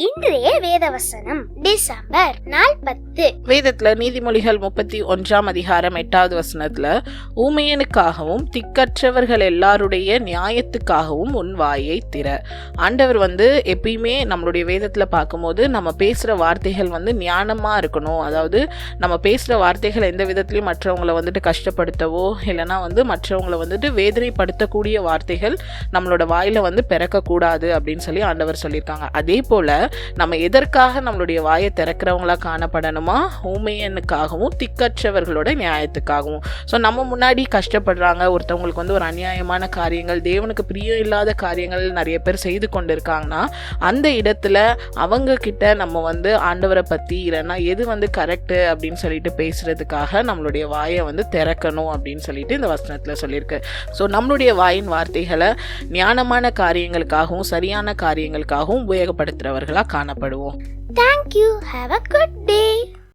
இன்றைய வேதவசனம் டிசம்பர் 40. வேதத்துல நீதிமொழிகள் 31 அதிகாரம் 8வது வசனத்துல, ஊமையனுக்காகவும் திக்கற்றவர்கள் எல்லாருடைய நியாயத்துக்காகவும் உன் வாயை திற. ஆண்டவர் எப்பயுமே நம்மளுடைய வேதத்துல பார்க்கும்போது நம்ம பேசுற வார்த்தைகள் ஞானமா இருக்கணும். அதாவது நம்ம பேசுற வார்த்தைகள் எந்த விதத்திலையும் மற்றவங்களை கஷ்டப்படுத்தவோ இல்லைன்னா மற்றவங்களை வேதனைப்படுத்தக்கூடிய வார்த்தைகள் நம்மளோட வாயில பிறக்க கூடாது அப்படின்னு சொல்லி ஆண்டவர் சொல்லியிருக்காங்க. அதே போல நம்ம எதற்காக நம்மளுடைய வாயை திறக்கிறவங்களா காணப்படணுமா? ஊமையனுக்காகவும் திக்கற்றவர்களோட நியாயத்துக்காகவும். ஸோ நம்ம முன்னாடி கஷ்டப்படுறாங்க, ஒருத்தவங்களுக்கு ஒரு அநியாயமான காரியங்கள், தேவனுக்கு பிரியம் இல்லாத காரியங்கள் நிறைய பேர் செய்து கொண்டு இருக்காங்கன்னா அந்த இடத்துல அவங்க கிட்ட நம்ம ஆண்டவரை பத்தி இல்லைன்னா எது கரெக்டு அப்படின்னு சொல்லிட்டு பேசுறதுக்காக நம்மளுடைய வாயை திறக்கணும் அப்படின்னு சொல்லிட்டு இந்த வசனத்துல சொல்லியிருக்கு. ஸோ நம்மளுடைய வாயின் வார்த்தைகளை ஞானமான காரியங்களுக்காகவும் சரியான காரியங்களுக்காகவும் உபயோகப்படுத்துறவர்களா காணப்படுவோம். Thank you. Have a good day.